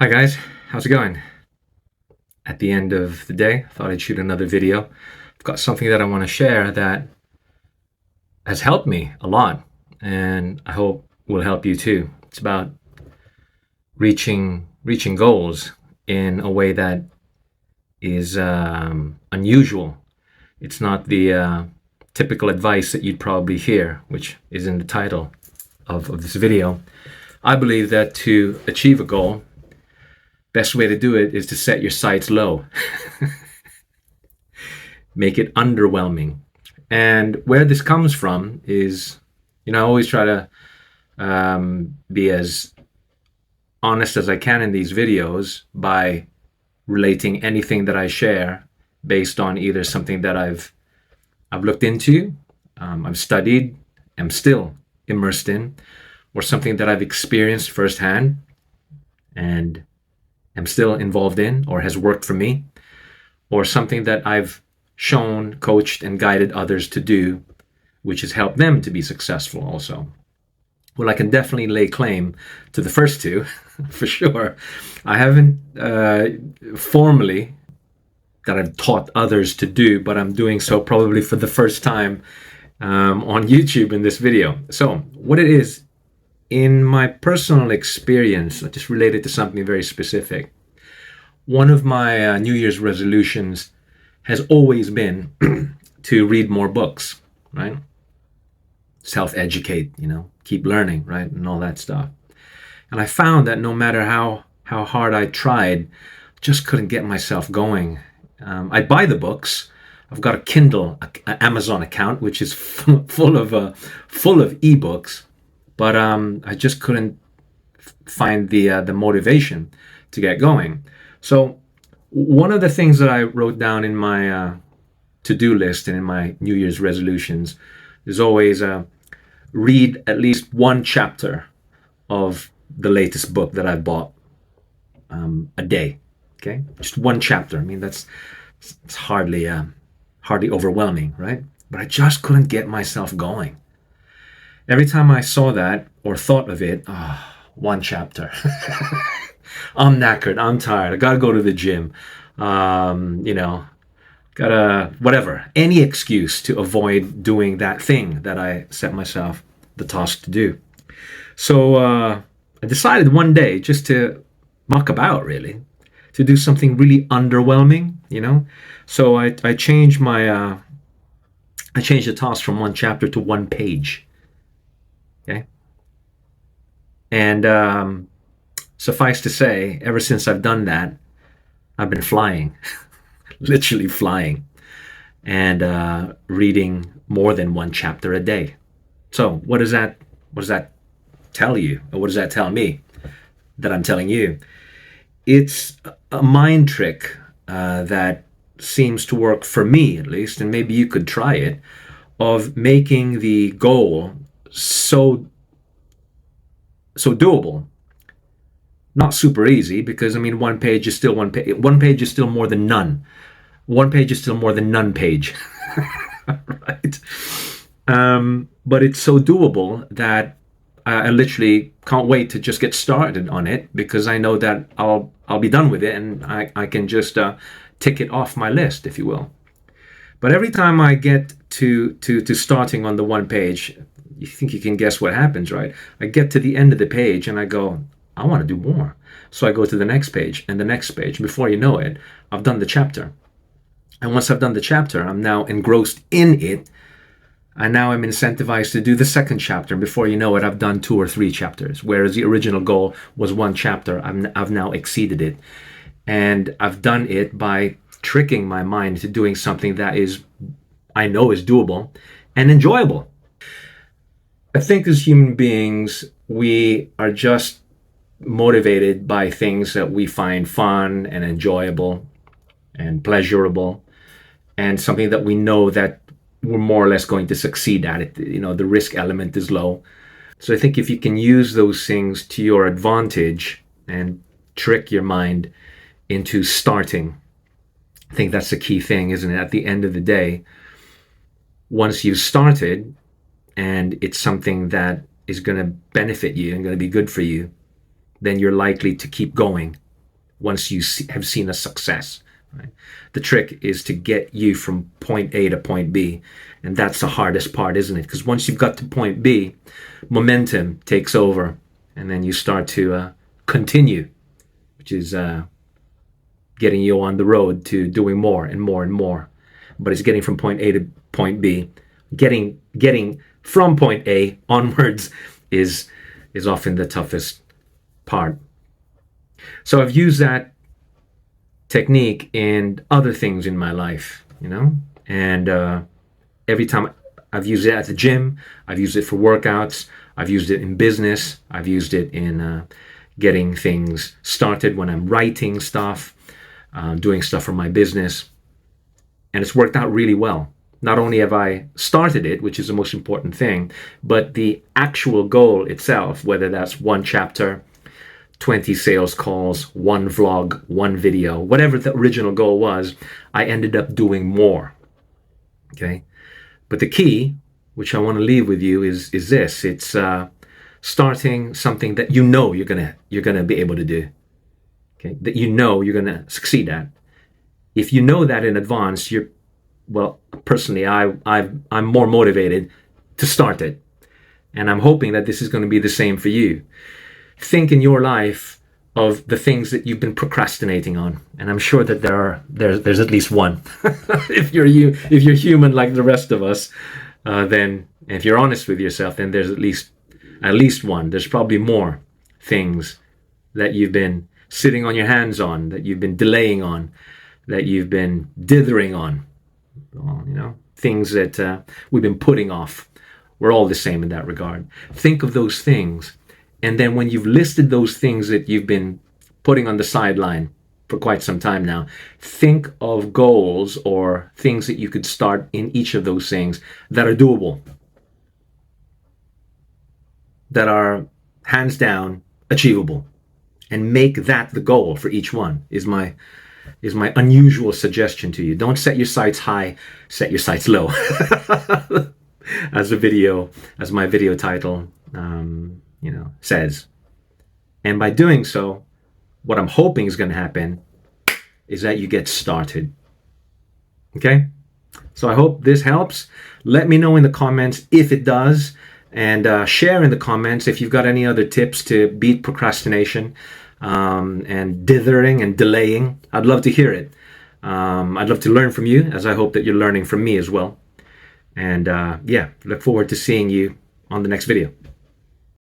Hi guys, how's it going? At the end of the day, I thought I'd shoot another video. I've got something that I want to share that has helped me a lot, and I hope will help you too. It's about reaching goals in a way that is unusual. It's not the typical advice that you'd probably hear, which is in the title of this video. I believe that to achieve a goal, best way to do it is to set your sights low. Make it underwhelming. And where this comes from is, I always try to be as honest as I can in these videos by relating anything that I share based on either something that I've looked into, I've studied, am still immersed in, or something that I've experienced firsthand and am still involved in or has worked for me, or something that I've shown, coached, and guided others to do, which has helped them to be successful also. Well, I can definitely lay claim to the first two, for sure. I haven't formally that I've taught others to do, but I'm doing so probably for the first time on YouTube in this video. So what it is, in my personal experience, just related to something very specific, one of my New Year's resolutions has always been to read more books, right? Self-educate, keep learning, right? And all that stuff. And I found that no matter how hard I tried, just couldn't get myself going. I'd buy the books. I've got a Kindle, an Amazon account, which is full of ebooks, but I just couldn't find the motivation to get going. So one of the things that I wrote down in my to-do list and in my New Year's resolutions is always read at least one chapter of the latest book that I've bought a day. Okay, just one chapter. I mean, it's hardly overwhelming, right? But I just couldn't get myself going. Every time I saw that or thought of it, one chapter. I'm knackered. I'm tired. I gotta go to the gym. Gotta whatever. Any excuse to avoid doing that thing that I set myself the task to do. So I decided one day just to muck about, really, to do something really underwhelming. So I changed my I changed the task from one chapter to one page. Okay, and suffice to say, ever since I've done that, I've been flying, literally flying, and reading more than one chapter a day. So what does that tell you? Or what does that tell me that I'm telling you? It's a mind trick that seems to work for me, at least, and maybe you could try it, of making the goal so doable. Not super easy, because one page is still one page. One page is still more than none. One page is still more than none page. Right? But it's so doable that I literally can't wait to just get started on it, because I know that I'll be done with it, and I can just tick it off my list, if you will. But every time I get to starting on the one page, you think you can guess what happens, right? I get to the end of the page and I go, I want to do more. So I go to the next page and the next page. Before you know it, I've done the chapter. And once I've done the chapter, I'm now engrossed in it. And now I'm incentivized to do the second chapter. And before you know it, I've done 2 or 3 chapters. Whereas the original goal was one chapter, I've now exceeded it. And I've done it by tricking my mind into doing something that I know is doable and enjoyable. I think as human beings, we are just motivated by things that we find fun and enjoyable and pleasurable, and something that we know that we're more or less going to succeed at it. The risk element is low. So I think if you can use those things to your advantage and trick your mind into starting, I think that's the key thing, isn't it? At the end of the day, once you've started and it's something that is going to benefit you and going to be good for you, then you're likely to keep going once you have seen a success. Right? The trick is to get you from point A to point B. And that's the hardest part, isn't it? Because once you've got to point B, momentum takes over. And then you start to continue, which is getting you on the road to doing more and more and more. But it's getting from point A to point B. Getting from point A onwards is often the toughest part. So I've used that technique in other things in my life, and every time I've used it at the gym, I've used it for workouts, I've used it in business, I've used it in getting things started when I'm writing stuff, doing stuff for my business, and it's worked out really well. Not only have I started it, which is the most important thing, but the actual goal itself, whether that's one chapter, 20 sales calls, one vlog, one video, whatever the original goal was, I ended up doing more. Okay? But the key, which I want to leave with you, is this. It's starting something that you're gonna be able to do. Okay? That you're gonna succeed at. If you know that in advance, personally, I'm more motivated to start it. And I'm hoping that this is going to be the same for you. Think in your life of the things that you've been procrastinating on, and I'm sure that there's at least one. If you're human like the rest of us, then if you're honest with yourself, then there's at least one. There's probably more things that you've been sitting on your hands on, that you've been delaying on, that you've been dithering on. Things that we've been putting off. We're all the same in that regard. Think of those things. And then when you've listed those things that you've been putting on the sideline for quite some time now, think of goals or things that you could start in each of those things that are doable, that are hands down achievable, and make that the goal for each one is my unusual suggestion to you. Don't set your sights high, set your sights low. as my video title says. And by doing so, what I'm hoping is going to happen is that you get started. Okay? So I hope this helps. Let me know in the comments if it does, and share in the comments if you've got any other tips to beat procrastination and dithering and delaying. I'd love to hear it. I'd love to learn from you, as I hope that you're learning from me as well. And look forward to seeing you on the next video.